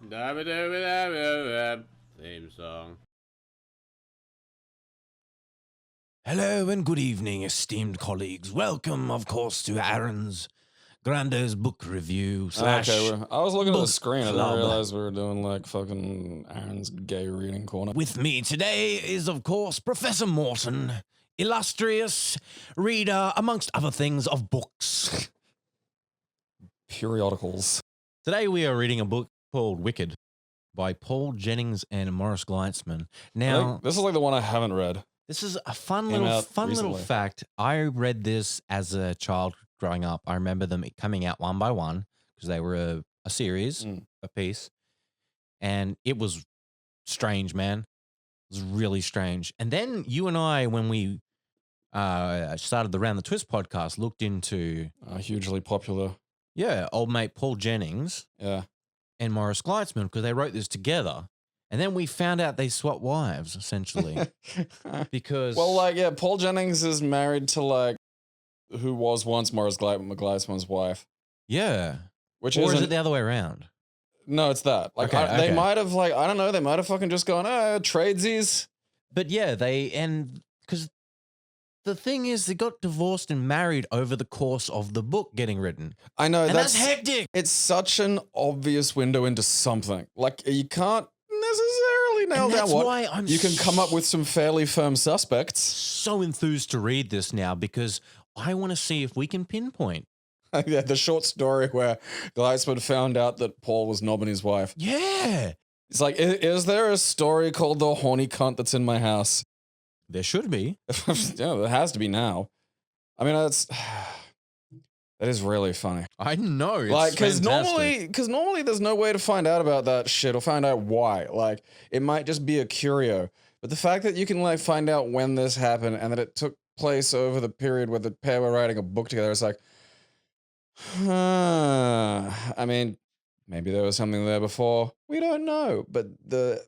Theme song. Hello and good evening, esteemed colleagues. Welcome, of course, to Aaron's Grando's book review slash. Okay, I was looking at the book screen. I didn't club. realize we were doing like fucking Aaron's gay reading corner. With me today is, of course, Professor Morton, illustrious reader, amongst other things, of books. Periodicals. Today we are reading a book called Wicked by Paul Jennings and Morris Gleitzman. Now, this is like the one I haven't read. this is a fun Came little out recently. fact. I read this as a child growing up. I remember them coming out one by one because they were a series, a piece. And it was strange, man. It was really strange. And then you and I, when we started the Round the Twist podcast, looked into Hugely popular. old mate Paul Jennings Yeah. and Morris Gleitzman, because they wrote this together. And then we found out they swapped wives, essentially. Because Paul Jennings is married to like who was once Morris Gleitzman's wife. Yeah. Which Or is isn't- it the other way around? No, it's that. Like Okay, they okay. might have like I don't know. They might have fucking just gone tradesies. But yeah, because the thing is, they got divorced and married over the course of the book getting written. I know And that's hectic. It's such an obvious window into something. Like you can't necessarily nail And down that's what why I'm you can come up with some fairly firm suspects. so enthused to read this now because I want to see if we can pinpoint. Yeah, the short story where Gleitzman found out that Paul was knobbing his wife. Yeah. It's like, is there a story called The Horny Cunt That's in My House? There should be. Yeah, there has to be now. I mean, that is really funny. I know. It's Like, because fantastic. normally there's no way to find out about that shit or find out why. Like, it might just be a curio. But the fact that you can like find out when this happened and that it took place over the period where the pair were writing a book together, it's like, I mean, maybe there was something there before. We don't know. But the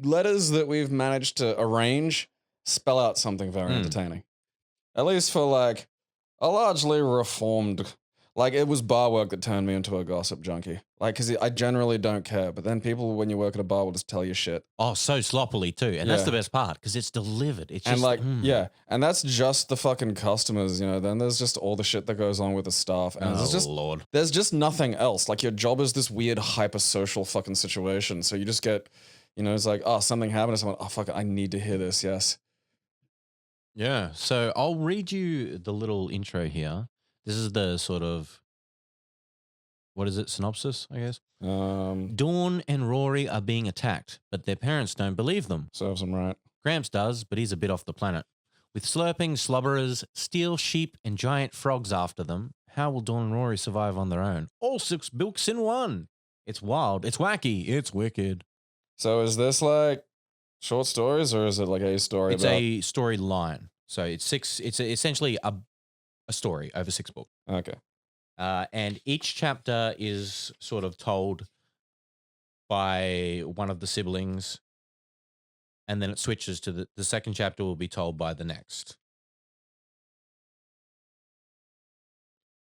letters that we've managed to arrange spell out something very entertaining. At least for like a largely reformed, like it was bar work that turned me into a gossip junkie. Like, because I generally don't care. But then people, when you work at a bar, will just tell you shit. Oh, so sloppily too. And that's Yeah. the best part because it's delivered. It's just And like, yeah. And that's just the fucking customers, you know. Then there's just all the shit that goes on with the staff. And Oh, Lord. there's just nothing else. Like your job is this weird hyper-social fucking situation. So you just get, you know, it's like, oh, something happened to someone. Oh, fuck it. I need to hear this. Yes. Yeah. So I'll read you the little intro here. This is the sort of, what is it? Synopsis, I guess. Dawn and Rory are being attacked, but their parents don't believe them. Serves them right. Gramps does, but he's a bit off the planet. With slurping slobberers, steel sheep, and giant frogs after them, how will Dawn and Rory survive on their own? All 6 books in one. It's wild. It's wacky. It's wicked. So is this like short stories or is it like a story It's about? a storyline. So it's 6. It's essentially a story over 6 books. Okay. And each chapter is sort of told by one of the siblings, and then it switches to the second chapter will be told by the next.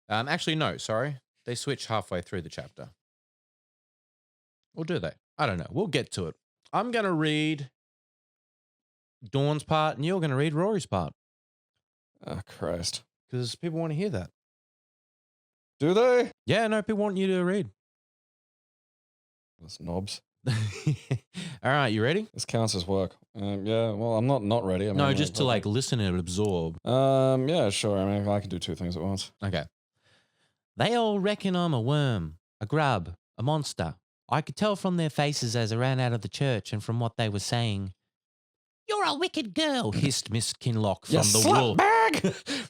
Actually, no, sorry. They switch halfway through the chapter. Or do they? I don't know. We'll get to it. I'm going to read Dawn's part, and you're going to read Rory's part. Oh, Christ. Because people want to hear that. Do they? Yeah, no, people want you to read. Those knobs. All right, you ready? This counts as work. Yeah, well, I'm not ready. I mean, No, just to like listen and absorb. Yeah, sure. I mean, I can do 2 things at once. Okay. They all reckon I'm a worm, a grub, a monster. I could tell from their faces as I ran out of the church and from what they were saying. You're a wicked girl, hissed Miss Kinlock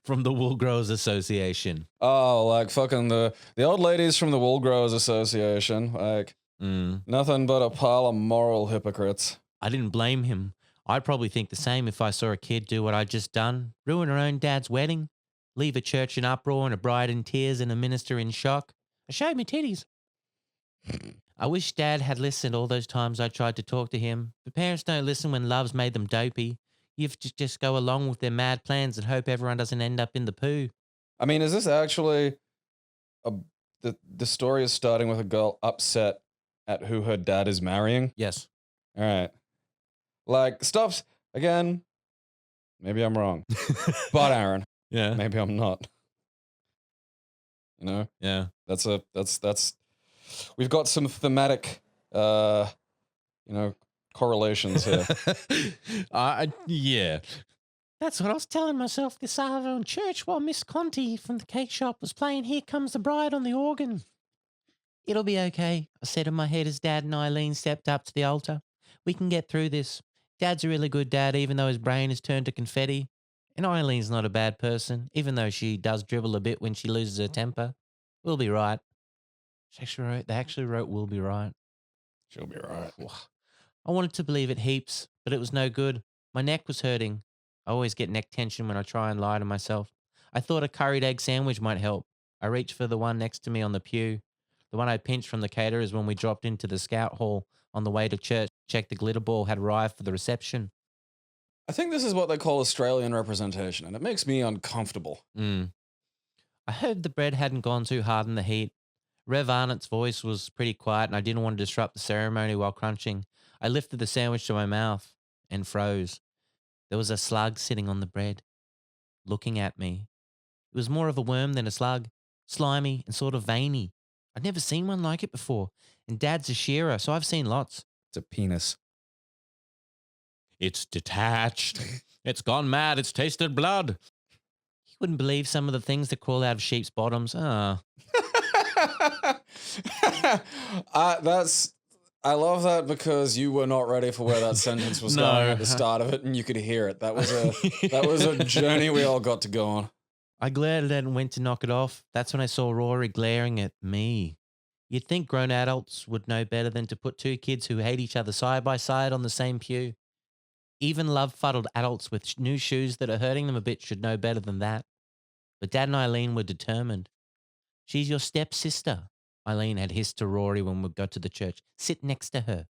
from the Wool Growers Association. Oh, like fucking the old ladies from the Wool Growers Association. Like, nothing but a pile of moral hypocrites. I didn't blame him. I'd probably think the same if I saw a kid do what I'd just done, ruin her own dad's wedding, leave a church in uproar and a bride in tears and a minister in shock. I showed me titties. I wish Dad had listened all those times I tried to talk to him. But parents don't listen when love's made them dopey. You've to just go along with their mad plans and hope everyone doesn't end up in the poo. I mean, is this actually the story is starting with a girl upset at who her dad is marrying? Yes. All right. Like, stops again. Maybe I'm wrong. But Aaron, Yeah. maybe I'm not. You know? Yeah. That's we've got some thematic correlations here. Yeah. That's what I was telling myself this afternoon in church while Miss Conti from the cake shop was playing Here Comes the Bride on the organ. It'll be okay, I said in my head as Dad and Eileen stepped up to the altar. We can get through this. Dad's a really good dad, even though his brain has turned to confetti. And Eileen's not a bad person, even though she does dribble a bit when she loses her temper. We'll be right. They actually wrote we'll be right. She'll be right. I wanted to believe it heaps, but it was no good. My neck was hurting. I always get neck tension when I try and lie to myself. I thought a curried egg sandwich might help. I reached for the one next to me on the pew. The one I pinched from the caterers when we dropped into the scout hall on the way to church, checked the glitter ball had arrived for the reception. I think this is what they call Australian representation, and it makes me uncomfortable. I heard the bread hadn't gone too hard in the heat. Rev Arnott's voice was pretty quiet, and I didn't want to disrupt the ceremony while crunching. I lifted the sandwich to my mouth and froze. There was a slug sitting on the bread, looking at me. It was more of a worm than a slug, slimy and sort of veiny. I'd never seen one like it before, and Dad's a shearer, so I've seen lots. It's a penis. It's detached. It's gone mad. It's tasted blood. You wouldn't believe some of the things that crawl out of sheep's bottoms. I love that because you were not ready for where that sentence was going at the start of it, and you could hear it. That was a journey we all got to go on. I glared at it and went to knock it off. That's when I saw Rory glaring at me. You'd think grown adults would know better than to put two kids who hate each other side by side on the same pew. Even love-fuddled adults with new shoes that are hurting them a bit should know better than that. But Dad and Eileen were determined. She's your stepsister, Eileen had hissed to Rory when we got to the church. Sit next to her.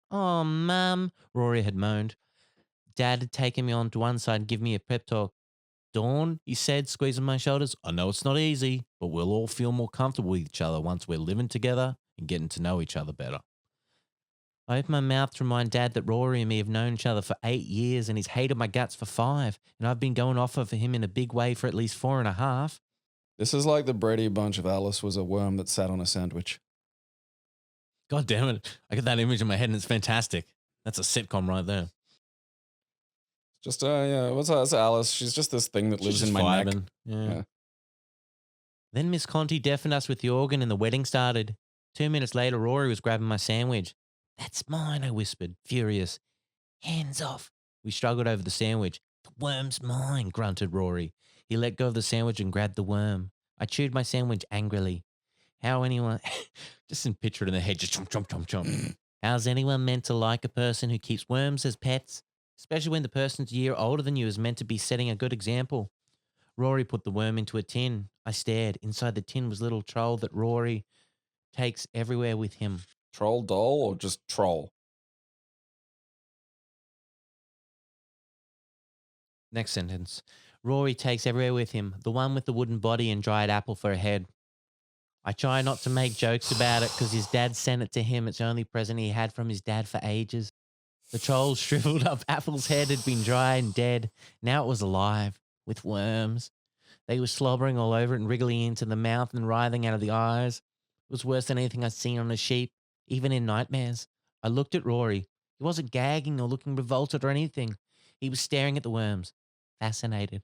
Oh, Mum, Rory had moaned. Dad had taken me on to one side and given me a pep talk. Dawn, he said, squeezing my shoulders, I know it's not easy, but we'll all feel more comfortable with each other once we're living together and getting to know each other better. I opened my mouth to remind Dad that Rory and me have known each other for 8 years and he's hated my guts for 5, and I've been going off for him in a big way for at least 4.5. This is like the Brady Bunch of Alice was a worm that sat on a sandwich. God damn it. I got that image in my head and it's fantastic. That's a sitcom right there. Just, what's that? That's Alice. She's just this thing that lives in my neck. Yeah. Then Miss Conti deafened us with the organ and the wedding started. 2 minutes later, Rory was grabbing my sandwich. That's mine, I whispered, furious. Hands off. We struggled over the sandwich. The worm's mine, grunted Rory. He let go of the sandwich and grabbed the worm. I chewed my sandwich angrily. How anyone... just picture it in the head, just chomp, chomp, chomp, chomp. How's anyone meant to like a person who keeps worms as pets? Especially when the person's a year older than you is meant to be setting a good example. Rory put the worm into a tin. I stared. Inside the tin was a little troll that Rory takes everywhere with him. Troll doll or just troll? Next sentence. Rory takes everywhere with him. The one with the wooden body and dried apple for a head. I try not to make jokes about it because his dad sent it to him. It's the only present he had from his dad for ages. The troll's shriveled up apple's head had been dry and dead. Now it was alive, with worms. They were slobbering all over it and wriggling into the mouth and writhing out of the eyes. It was worse than anything I'd seen on a sheep, even in nightmares. I looked at Rory. He wasn't gagging or looking revolted or anything. He was staring at the worms, fascinated.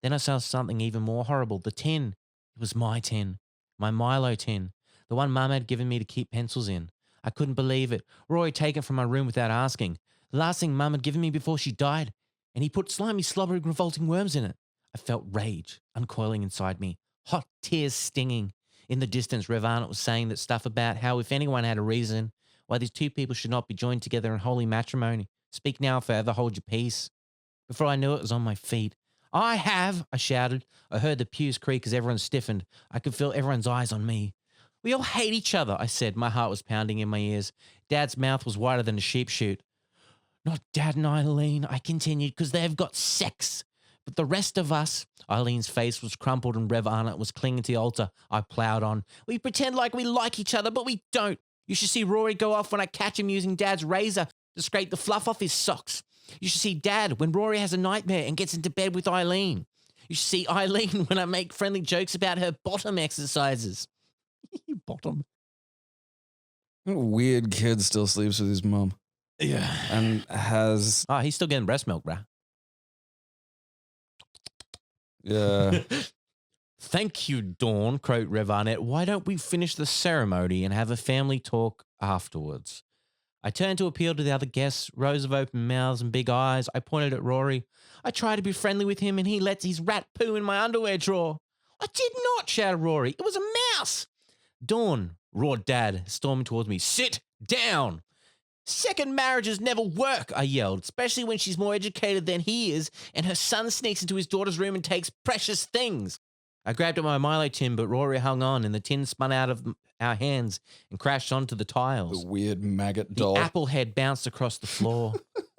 Then I saw something even more horrible. The tin. It was my tin. My Milo tin. The one Mum had given me to keep pencils in. I couldn't believe it. Roy had taken it from my room without asking. The last thing Mum had given me before she died. And he put slimy, slobbering, revolting worms in it. I felt rage uncoiling inside me. Hot tears stinging. In the distance, Rev Arnott was saying that stuff about how if anyone had a reason why these two people should not be joined together in holy matrimony, speak now or forever hold your peace. Before I knew it, I was on my feet. I have, I shouted. I heard the pews creak as everyone stiffened. I could feel everyone's eyes on me. We all hate each other, I said. My heart was pounding in my ears. Dad's mouth was wider than a sheep chute. Not Dad and Eileen, I continued, because they've got sex. But the rest of us, Eileen's face was crumpled and Rev Arnott was clinging to the altar. I ploughed on. We pretend like we like each other, but we don't. You should see Rory go off when I catch him using Dad's razor to scrape the fluff off his socks. You should see Dad when Rory has a nightmare and gets into bed with Eileen. You should see Eileen when I make friendly jokes about her bottom exercises. Bottom. What weird kid still sleeps with his mum. Yeah. And has... Oh, he's still getting breast milk, bruh. Yeah. Thank you, Dawn, croaked Rev Arnett. Why don't we finish the ceremony and have a family talk afterwards? I turned to appeal to the other guests, rows of open mouths and big eyes. I pointed at Rory. I tried to be friendly with him and he lets his rat poo in my underwear drawer. I did not, shouted Rory. It was a mouse. Dawn, roared Dad, storming towards me. Sit down. Second marriages never work, I yelled, especially when she's more educated than he is and her son sneaks into his daughter's room and takes precious things. I grabbed at my Milo tin, but Rory hung on and the tin spun out of our hands and crashed onto the tiles. The weird maggot doll. The apple head bounced across the floor.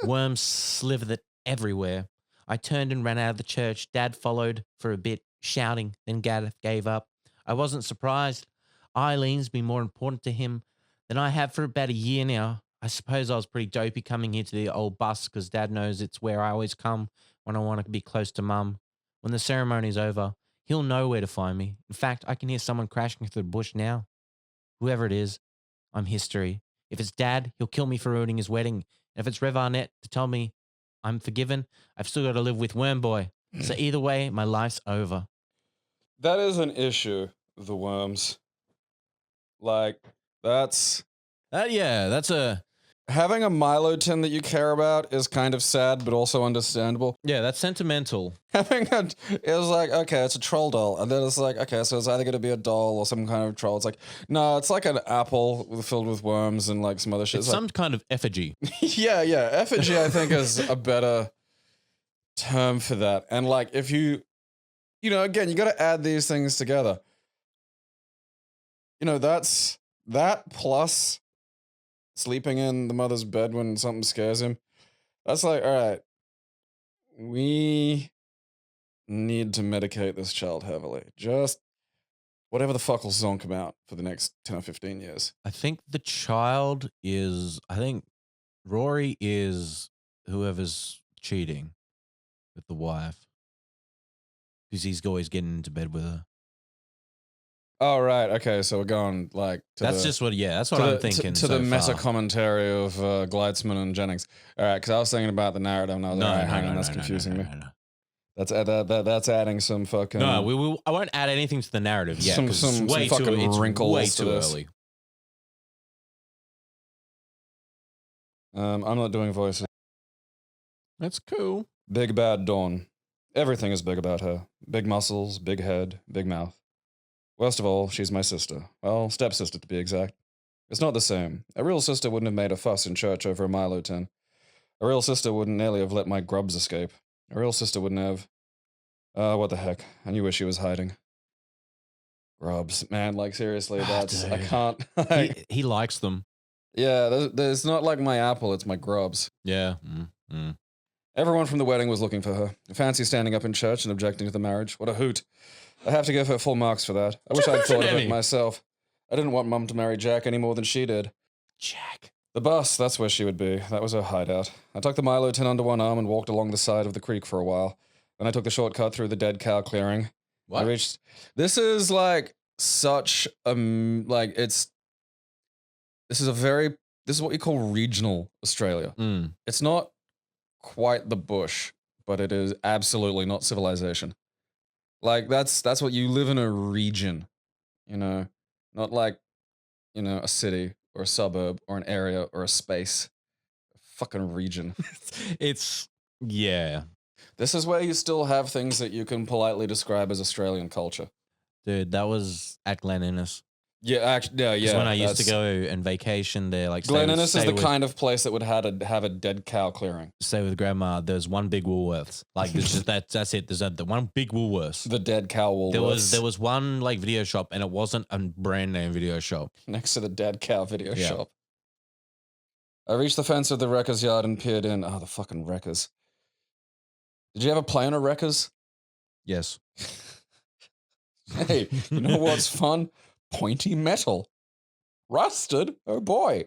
Worms slithered everywhere. I turned and ran out of the church. Dad followed for a bit, shouting, then gave up. I wasn't surprised. Eileen's been more important to him than I have for about a year now. I suppose I was pretty dopey coming here to the old bus because Dad knows it's where I always come when I want to be close to Mum. When the ceremony's over, he'll know where to find me. In fact, I can hear someone crashing through the bush now. Whoever it is, I'm history. If it's Dad, he'll kill me for ruining his wedding. And if it's Rev Arnett to tell me I'm forgiven, I've still got to live with Worm Boy. So either way, my life's over. That is an issue, the worms. Like, that's... that's a... Having a Milo tin that you care about is kind of sad, but also understandable. Yeah, that's sentimental. Having it was like, okay, it's a troll doll. And then it's like, okay, so it's either going to be a doll or some kind of troll. It's like, no, it's like an apple filled with worms and like some other shit. It's like, some kind of effigy. yeah. Effigy, I think, is a better term for that. And like, if you again, you got to add these things together. That's that plus sleeping in the mother's bed when something scares him. That's like, all right, we need to medicate this child heavily. Just whatever the fuck will zonk him out for the next 10 or 15 years. I think Rory is whoever's cheating with the wife. Because he's always getting into bed with her. Oh, right. Okay, so we're going like to that's what I'm thinking. To the meta commentary of Gleitzman and Jennings. All right, because I was thinking about the narrative and I was like, all right, hang on, that's confusing me. That's adding some fucking... No, I won't add anything to the narrative yet. Some fucking wrinkles way to too this. early. I'm not doing voices. That's cool. Big bad Dawn. Everything is big about her. Big muscles, big head, big mouth. Worst of all, she's my sister. Well, stepsister to be exact. It's not the same. A real sister wouldn't have made a fuss in church over a Milo tin. A real sister wouldn't nearly have let my grubs escape. A real sister wouldn't have... what the heck. I knew where she was hiding. Grubs. Man, like seriously, that's... I can't... He likes them. Yeah, there's not like my apple, it's my grubs. Yeah. Everyone from the wedding was looking for her. Fancy standing up in church and objecting to the marriage. What a hoot. I have to give her full marks for that. I wish I'd thought of it myself. I didn't want Mum to marry Jack any more than she did. Jack. The bus, that's where she would be. That was her hideout. I tucked the Milo tin under one arm and walked along the side of the creek for a while. Then I took the shortcut through the dead cow clearing. What? This is like such like this is what you call regional Australia. It's not quite the bush, but it is absolutely not civilization. Like that's what you live in, a region, not like, a city or a suburb or an area or a space. Fucking region. Yeah. This is where you still have things that you can politely describe as Australian culture. Dude, that was at Glen Innes. Yeah, actually, yeah. When I used to go and vacation there, like Glen Innes is the kind of place that would have a dead cow clearing. Stay with Grandma. There's one big Woolworths. Like there's just that's it. There's the one big Woolworths. The dead cow Woolworths. There was one like video shop, and it wasn't a brand name video shop. Next to the dead cow video shop. I reached the fence of the wrecker's yard and peered in. Oh, the fucking wreckers. Did you ever play on a wreckers? Yes. Hey, you know what's fun? Pointy metal. Rusted? Oh boy.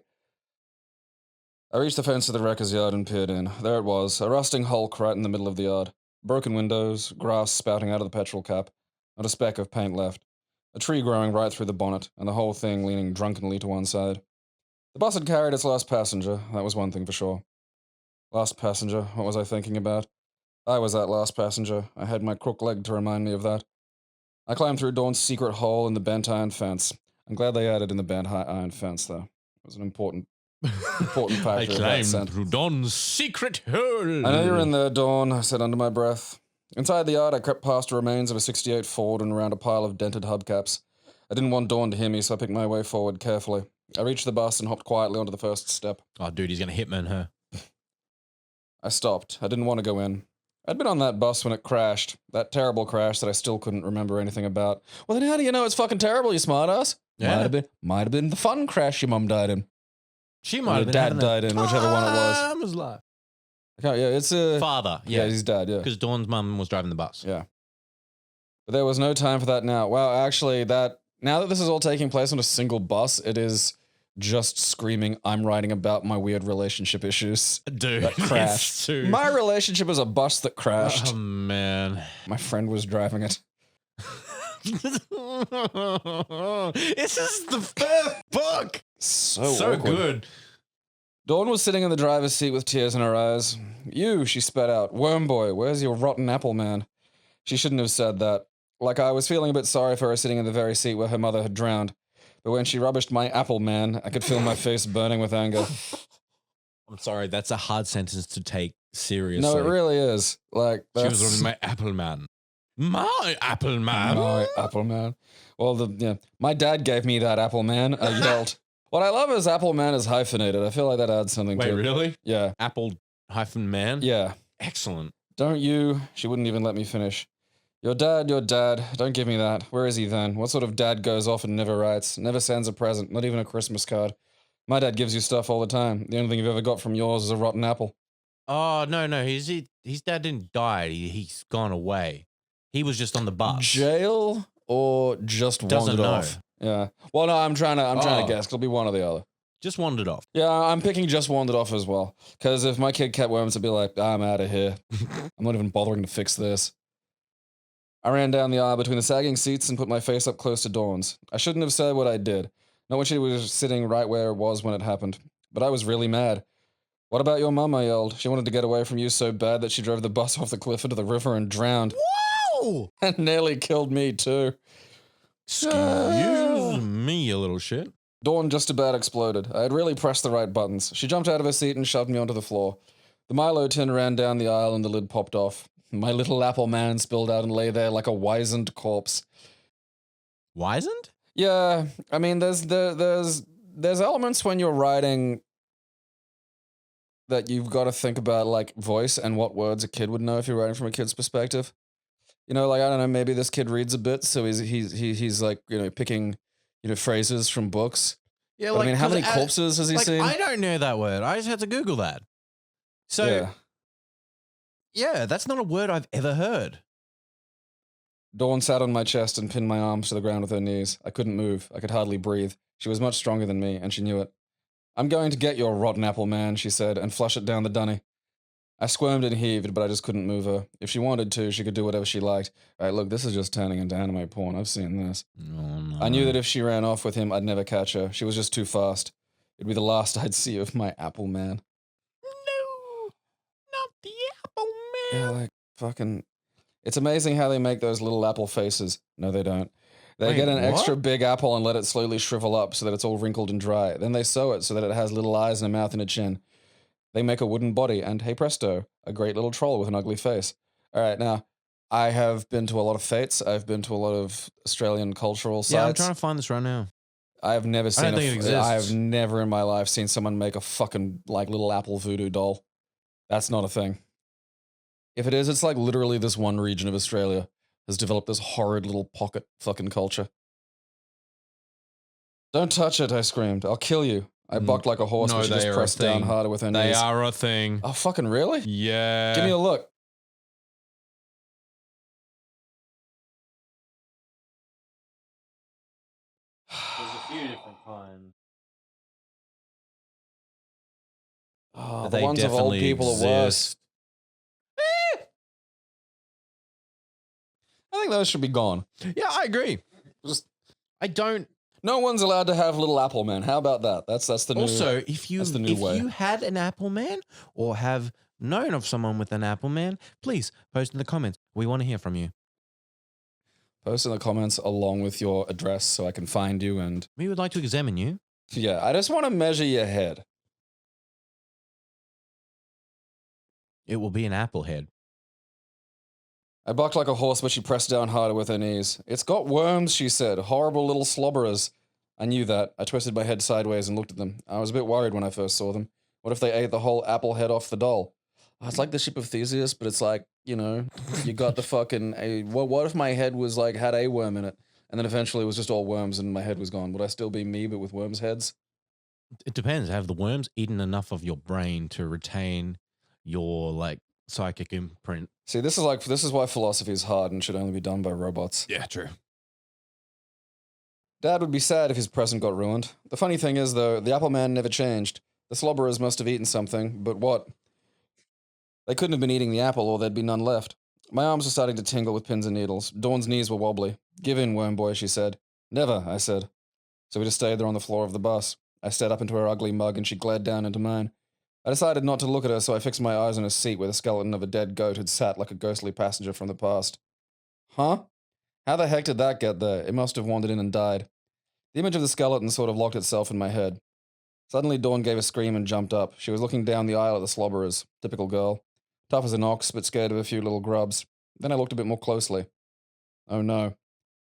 I reached the fence of the wrecker's yard and peered in. There it was, a rusting hulk right in the middle of the yard. Broken windows, grass spouting out of the petrol cap, not a speck of paint left. A tree growing right through the bonnet, and the whole thing leaning drunkenly to one side. The bus had carried its last passenger, that was one thing for sure. Last passenger, what was I thinking about? I was that last passenger. I had my crook leg to remind me of that. I climbed through Dawn's secret hole in the bent iron fence. I'm glad they added in the bent iron fence, though. It was an important factor I of that climbed sentence. through Don's secret hole. I know you're in there, Dawn, I said under my breath. Inside the yard, I crept past the remains of a 68 Ford and around a pile of dented hubcaps. I didn't want Dawn to hear me, so I picked my way forward carefully. I reached the bus and hopped quietly onto the first step. Oh, dude, he's going to hitman her. I stopped. I didn't want to go in. I'd been on that bus when it crashed. That terrible crash that I still couldn't remember anything about. Well, then how do you know it's fucking terrible, you smartass? Yeah. Might have been the fun crash your mum died in. She Or might your have been dad having died in, whichever one it was. His life. Okay, yeah, it's a... Father, Yeah, yeah. his dad, yeah. Because Dawn's mum was driving the bus. Yeah. But there was no time for that now. Wow, actually, now that this is all taking place on a single bus, it is just screaming, I'm writing about my weird relationship issues. Dude, That crashed. it's too... My relationship is a bus that crashed. Oh, man. My friend was driving it. This is the first book. So So awkward. good. Dawn was sitting in the driver's seat with tears in her eyes. You, she spat out. Worm boy, where's your rotten apple man? She shouldn't have said that. Like I was feeling a bit sorry for her sitting in the very seat where her mother had drowned. But when she rubbished my apple man, I could feel my face burning with anger. I'm sorry, that's a hard sentence to take seriously. No, it really is. Like, She that's was my apple man. My apple man. my apple man. Well, my dad gave me that apple man. I yelled. What I love is apple man is hyphenated. I feel like that adds something Wait, to it. really? Yeah. Apple-man? Yeah. Excellent. Don't you? She wouldn't even let me finish. Your dad. Don't give me that. Where is he then? What sort of dad goes off and never writes? Never sends a present, not even a Christmas card. My dad gives you stuff all the time. The only thing you've ever got from yours is a rotten apple. Oh, no. His dad didn't die. He's gone away. He was just on the bus. Jail or just Doesn't wandered know. off? Yeah. Well, no, I'm trying to guess. It'll be one or the other. Just wandered off. Yeah, I'm picking just wandered off as well. Because if my kid kept worms, I'd be like, I'm out of here. I'm not even bothering to fix this. I ran down the aisle between the sagging seats and put my face up close to Dawn's. I shouldn't have said what I did. Not when she was sitting right where it was when it happened. But I was really mad. What about your mum? I yelled. She wanted to get away from you so bad that she drove the bus off the cliff into the river and drowned. Whoa! And nearly killed me too. Excuse me, you little shit. Dawn just about exploded. I had really pressed the right buttons. She jumped out of her seat and shoved me onto the floor. The Milo tin ran down the aisle and the lid popped off. My little apple man spilled out and lay there like a wizened corpse. Wizened? Yeah, I mean, there's elements when you're writing that you've got to think about, like voice and what words a kid would know if you're writing from a kid's perspective. You know, like I don't know, maybe this kid reads a bit, so he's like picking phrases from books. Yeah, But, I mean, how many corpses has he seen? I don't know that word. I just had to Google that. So, yeah, that's not a word I've ever heard. Dawn sat on my chest and pinned my arms to the ground with her knees. I couldn't move. I could hardly breathe. She was much stronger than me, and she knew it. I'm going to get your rotten apple man, she said, and flush it down the dunny. I squirmed and heaved, but I just couldn't move her. If she wanted to, she could do whatever she liked. All right, look, this is just turning into anime porn. I've seen this. Oh, no. I knew that if she ran off with him, I'd never catch her. She was just too fast. It'd be the last I'd see of my apple man. No, not the apple man. Yeah, like, fucking... It's amazing how they make those little apple faces. No, they don't. They Wait, get an what? extra big apple and let it slowly shrivel up so that it's all wrinkled and dry. Then they sew it so that it has little eyes and a mouth and a chin. They make a wooden body, and hey presto, a great little troll with an ugly face. All right, now, I have been to a lot of fetes. I've been to a lot of Australian cultural sites. Yeah, I'm trying to find this right now. I've never seen. don't think it exists. I've never in my life seen someone make a fucking like little apple voodoo doll. That's not a thing. If it is, it's like literally this one region of Australia has developed this horrid little pocket fucking culture. Don't touch it! I screamed. I'll kill you. I bucked like a horse, No, but she they just are a pressed down thing. harder with her They knees. are a thing. Oh, fucking really? Yeah. Give me a look. There's a few different kinds. Oh, the They ones of old definitely people are worse. exist. I think those should be gone. Yeah, I agree. Just I don't. no one's allowed to have little apple men. How about that? That's the new. Also, if that's the new way. you had an Apple Man or have known of someone with an Apple Man, please post in the comments. We want to hear from you. Post in the comments along with your address so I can find you. And We would like to examine you. yeah, I just want to measure your head. It will be an apple head. I bucked like a horse, but she pressed down harder with her knees. It's got worms, she said. Horrible little slobberers. I knew that. I twisted my head sideways and looked at them. I was a bit worried when I first saw them. What if they ate the whole apple head off the doll? Oh, it's like the ship of Theseus, but it's like, you know, you got the fucking... what if my head was like, had a worm in it, and then eventually it was just all worms and my head was gone? Would I still be me, but with worms' heads? It depends. Have the worms eaten enough of your brain to retain your like psychic imprint? See, this is why philosophy is hard and should only be done by robots. Yeah, true. Dad would be sad if his present got ruined. The funny thing is, though, the Apple Man never changed. The slobberers must have eaten something, but what? They couldn't have been eating the apple or there'd be none left. My arms were starting to tingle with pins and needles. Dawn's knees were wobbly. Give in, worm boy, she said. Never, I said. So we just stayed there on the floor of the bus. I stared up into her ugly mug and she glared down into mine. I decided not to look at her, so I fixed my eyes on a seat where the skeleton of a dead goat had sat like a ghostly passenger from the past. Huh? How the heck did that get there? It must have wandered in and died. The image of the skeleton sort of locked itself in my head. Suddenly, Dawn gave a scream and jumped up. She was looking down the aisle at the slobberers. Typical girl. Tough as an ox, but scared of a few little grubs. Then I looked a bit more closely. Oh no.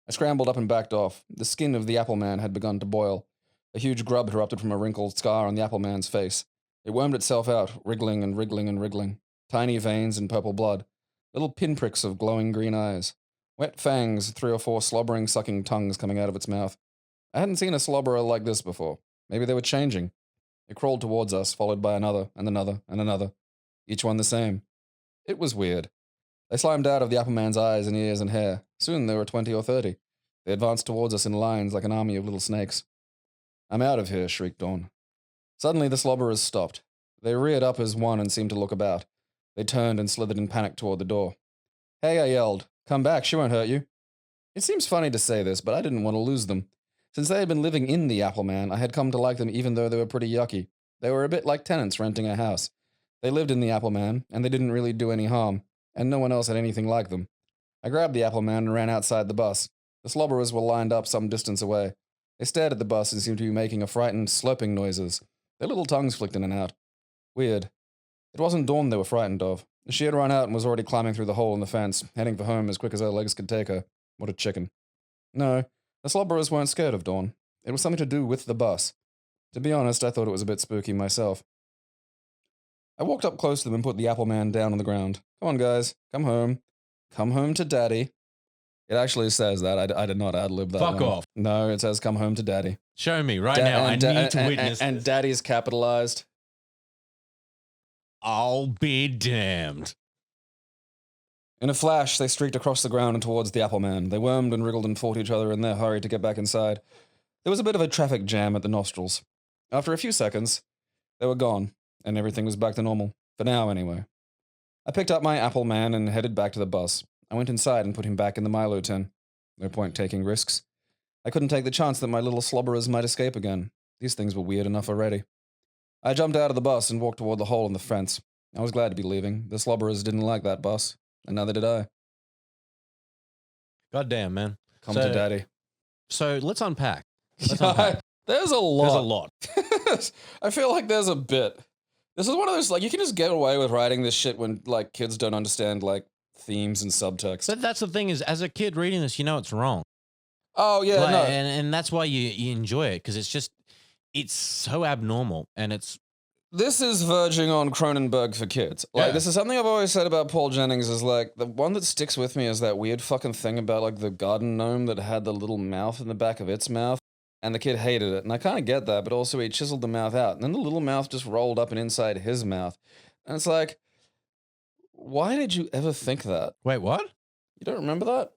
I scrambled up and backed off. The skin of the Apple Man had begun to boil. A huge grub erupted from a wrinkled scar on the Apple Man's face. It wormed itself out, wriggling and wriggling and wriggling. Tiny veins and purple blood. Little pinpricks of glowing green eyes. Wet fangs, 3 or 4 slobbering, sucking tongues coming out of its mouth. I hadn't seen a slobberer like this before. Maybe they were changing. It crawled towards us, followed by another, and another, and another. Each one the same. It was weird. They slimed out of the Apple Man's eyes and ears and hair. Soon there were 20 or 30. They advanced towards us in lines like an army of little snakes. I'm out of here, shrieked Dawn. Suddenly the slobberers stopped. They reared up as one and seemed to look about. They turned and slithered in panic toward the door. Hey, I yelled. Come back, she won't hurt you. It seems funny to say this, but I didn't want to lose them. Since they had been living in the Apple Man, I had come to like them even though they were pretty yucky. They were a bit like tenants renting a house. They lived in the Apple Man, and they didn't really do any harm, and no one else had anything like them. I grabbed the Apple Man and ran outside the bus. The slobberers were lined up some distance away. They stared at the bus and seemed to be making a frightened, slurping noises. Their little tongues flicked in and out. Weird. It wasn't Dawn they were frightened of. She had run out and was already climbing through the hole in the fence, heading for home as quick as her legs could take her. What a chicken. No, the slobberers weren't scared of Dawn. It was something to do with the bus. To be honest, I thought it was a bit spooky myself. I walked up close to them and put the Apple Man down on the ground. Come on, guys. Come home. Come home to Daddy. It actually says that. I did not ad-lib that. Fuck one. off. No, it says come home to Daddy. Show me right now. I need to witness And this. Daddy's capitalized. I'll be damned. In a flash, they streaked across the ground and towards the Apple Man. They wormed and wriggled and fought each other in their hurry to get back inside. There was a bit of a traffic jam at the nostrils. After a few seconds, they were gone, and everything was back to normal. For now, anyway. I picked up my Apple Man and headed back to the bus. I went inside and put him back in the Milo tin. No point taking risks. I couldn't take the chance that my little slobberers might escape again. These things were weird enough already. I jumped out of the bus and walked toward the hole in the fence. I was glad to be leaving. The slobberers didn't like that bus, and neither did I. Goddamn, man. Come to Daddy. So let's unpack. Let's unpack. There's a lot. There's a lot. I feel like there's a bit. This is one of those, like, you can just get away with writing this shit when, like, kids don't understand, like, themes and subtext. But that's the thing is, as a kid reading this, you know it's wrong. Oh, yeah, Like, no. and that's why you enjoy it, because it's so abnormal, and it's... This is verging on Cronenberg for kids. Like, Yeah. this is something I've always said about Paul Jennings is, like, the one that sticks with me is that weird fucking thing about, like, the garden gnome that had the little mouth in the back of its mouth. And the kid hated it. And I kind of get that, but also he chiseled the mouth out. And then the little mouth just rolled up and inside his mouth. And it's like, why did you ever think that? Wait, what? You don't remember that?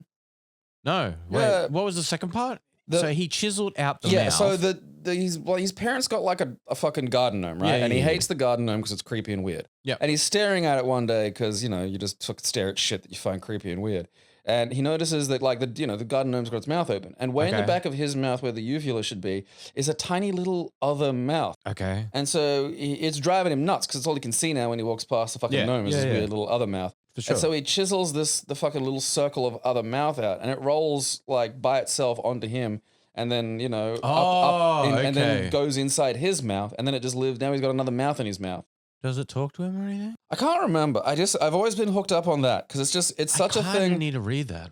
No. Wait, Yeah. what was the second part? So he chiseled out the yeah, mouth. so his parents got like a fucking garden gnome, right? Yeah, and he yeah, hates the garden gnome because it's creepy and weird. Yep. And he's staring at it one day because, you just stare at shit that you find creepy and weird. And he notices that like the garden gnome's got its mouth open. And way in the Okay. back of his mouth where the uvula should be is a tiny little other mouth. Okay. And so it's driving him nuts because it's all he can see now when he walks past the fucking gnome is this weird little other mouth. For sure. And so he chisels the fucking little circle of other mouth out and it rolls like by itself onto him. And then, and then goes inside his mouth. And then it just lives. Now he's got another mouth in his mouth. Does it talk to him or anything? I can't remember. I've always been hooked up on that because it's such a thing. I need to read that.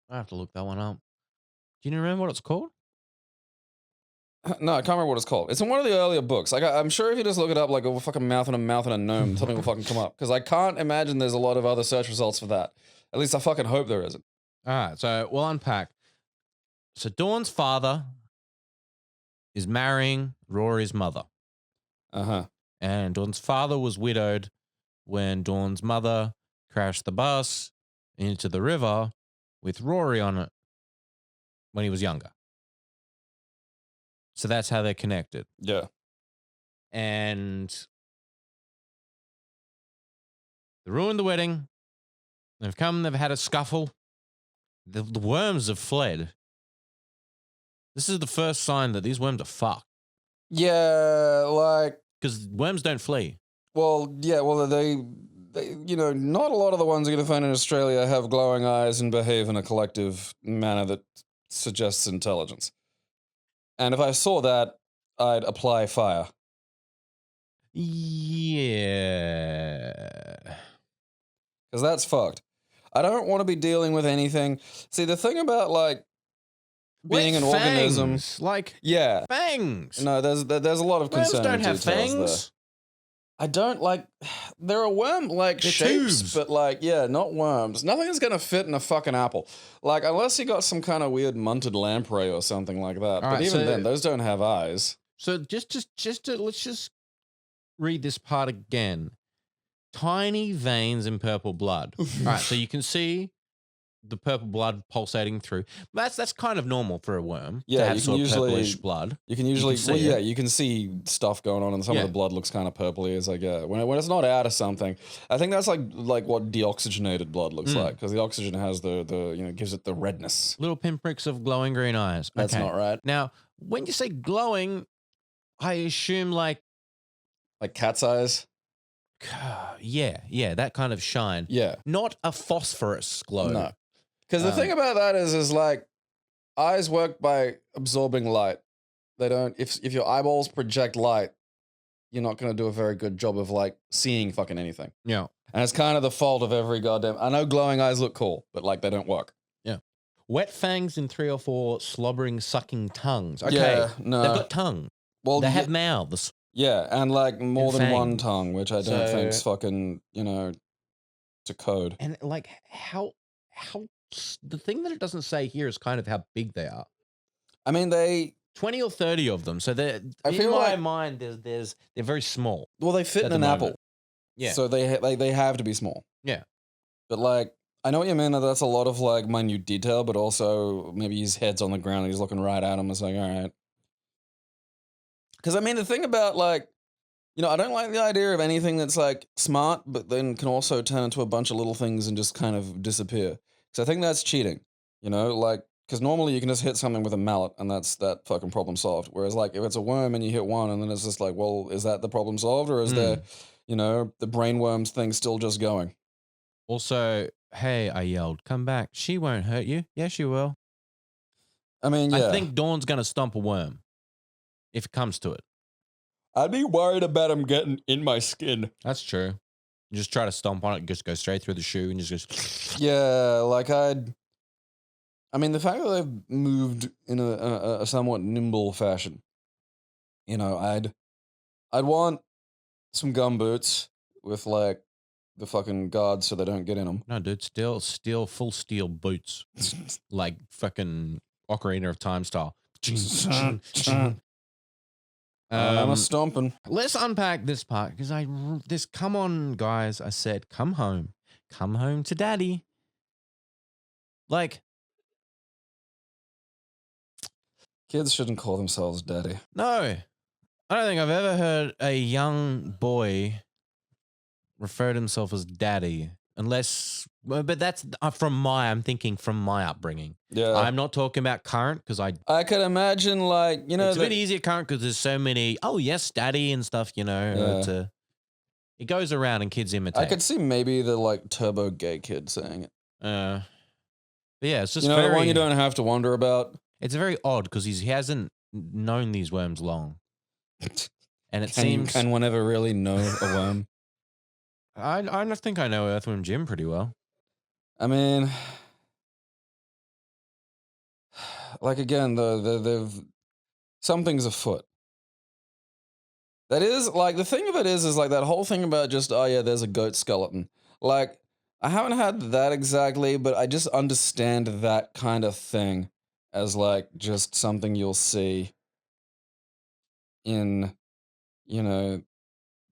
I have to look that one up. Do you remember what it's called? No, I can't remember what it's called. It's in one of the earlier books. Like I'm sure if you just look it up, like a fucking mouth and a gnome, something will fucking come up. Because I can't imagine there's a lot of other search results for that. At least I fucking hope there isn't. All right, so we'll unpack. So Dawn's father is marrying Rory's mother. Uh-huh. And Dawn's father was widowed when Dawn's mother crashed the bus into the river with Rory on it when he was younger. So that's how they're connected. Yeah. And they ruined the wedding. They've had a scuffle. The worms have fled. This is the first sign that these worms are fucked. Yeah, like... Because worms don't flee. Well, yeah, well, they not a lot of the ones you're going to find in Australia have glowing eyes and behave in a collective manner that suggests intelligence. And if I saw that, I'd apply fire. Yeah. Because that's fucked. I don't want to be dealing with anything. See, the thing about, like, being an organism... Like, yeah. fangs. No, there's a lot of concern. Worms don't have details fangs. There. I don't like... There are worm-like They're shapes, tubes. but, like, yeah, not worms. Nothing is going to fit in a fucking apple. Like, unless you got some kind of weird munted lamprey or something like that. But even then, those don't have eyes. So let's just read this part again. Tiny veins in purple blood. All right, so you can see the purple blood pulsating through. That's kind of normal for a worm. Yeah, to have you can sort of usually purplish blood. You can usually, see you can see stuff going on, and some of the blood looks kind of purpley. It's like, yeah, when it's not out of something, I think that's like what deoxygenated blood looks like, because the oxygen has the gives it the redness. Little pinpricks of glowing green eyes. That's Okay. not right. Now, when you say glowing, I assume like cat's eyes. Yeah, that kind of shine. Yeah, Not a phosphorus glow. no. Because the thing about that is like eyes work by absorbing light. They don't. If your eyeballs project light, you're not going to do a very good job of like seeing fucking anything. Yeah. And it's kind of the fault of every goddamn. I know glowing eyes look cool, but like they don't work. Yeah. Wet fangs and 3 or 4 slobbering, sucking tongues. Okay. Yeah, no. They've got tongue. Well, they have mouths. Yeah, and like more And than one fangs. tongue, which I don't think's fucking, to code. And like how the thing that it doesn't say here is kind of how big they are. I mean, 20 or 30 of them. So they're in my mind they're very small. Well, they fit in an apple. Yeah. So they have to be small. Yeah. But like I know what you mean. That's a lot of like minute detail, but also maybe his head's on the ground and he's looking right at him. It's like, all right. Because I mean, the thing about like, I don't like the idea of anything that's like smart, but then can also turn into a bunch of little things and just kind of disappear. Because I think that's cheating, because normally you can just hit something with a mallet and that's that fucking problem solved. Whereas like if it's a worm and you hit one and then it's just like, well, is that the problem solved or is there, the brainworms thing still just going? Also, hey, I yelled, come back. She won't hurt you. Yeah, she will. I mean, yeah. I think Dawn's going to stomp a worm if it comes to it. I'd be worried about him getting in my skin. That's true. You just try to stomp on it, just go straight through the shoe and just goes. Yeah, like I mean, the fact that they've moved in a somewhat nimble fashion, I'd want some gumboots with like the fucking guards so they don't get in them. No, dude, full steel boots, like fucking Ocarina of Time style. I'm a stomping. Let's unpack this part because come on, guys. I said, come home to daddy. Like, Kids shouldn't call themselves daddy. No, I don't think I've ever heard a young boy refer to himself as daddy, unless. But that's I'm thinking from my upbringing. Yeah. I'm not talking about current because I could imagine, like, you know, it's a bit easier current because there's so many. Oh yes, daddy and stuff. You know, Yeah. it goes around and kids imitate. I could see maybe the like turbo gay kid saying it. But yeah, it's just You know, very, the one you don't have to wonder about. It's very odd because he hasn't known these worms long, and it Can seems. can one ever really know a worm? I don't think I know Earthworm Jim pretty well. I mean, like again, the something's afoot. That is like the thing of it is like that whole thing about just oh yeah, there's a goat skeleton. Like I haven't had that exactly, but I just understand that kind of thing as like just something you'll see in, you know,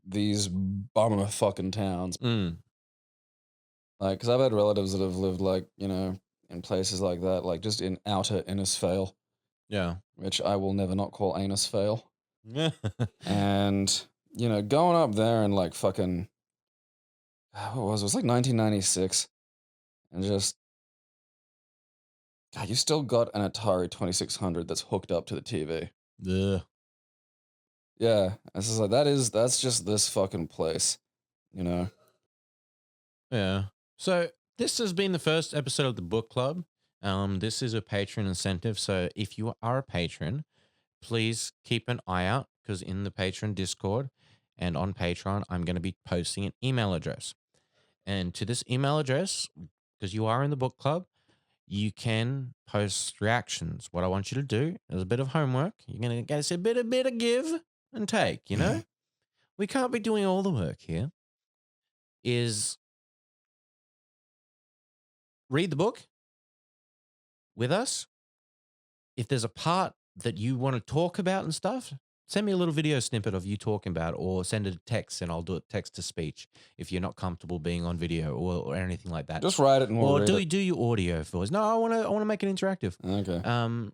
these bummer fucking towns. Mm. Like, because I've had relatives that have lived like, you know, in places like that, like just in outer Innisfail, Yeah. which I will never not call Anusfail. Yeah. And, you know, going up there and like fucking, what was it? It was like 1996. And just, God, you still got an Atari 2600 that's hooked up to the TV. Ugh. Yeah. It's just like, that's just this fucking place, you know? Yeah. So this has been the first episode of the book club. This is a patron incentive. So if you are a patron, please keep an eye out because in the patron Discord and on Patreon, I'm going to be posting an email address. And to this email address, because you are in the book club, you can post reactions. What I want you to do is a bit of homework. You're going to get a bit of give and take, you know? We can't be doing all the work here. Is read the book with us. If there's a part that you want to talk about and stuff, send me a little video snippet of you talking about it, or send a text and I'll do it text to speech if you're not comfortable being on video or anything like that. Just write it and we'll or read do it. do your audio voice. No, I want to make it interactive. Okay.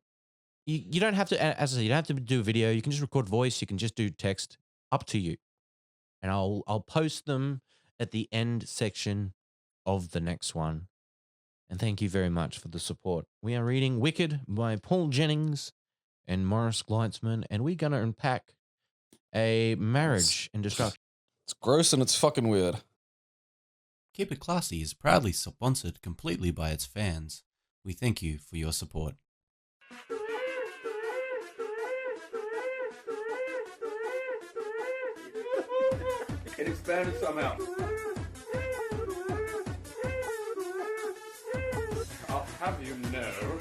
You don't have to, as I said, you don't have to do video. You can just record voice. You can just do text. Up to you. And I'll post them at the end section of the next one. And thank you very much for the support. We are reading Wicked by Paul Jennings and Morris Gleitzman, and we're going to unpack a marriage and destruction. It's gross and it's fucking weird. Keep It Classy is proudly sponsored completely by its fans. We thank you for your support. It expanded somehow. I'll have you know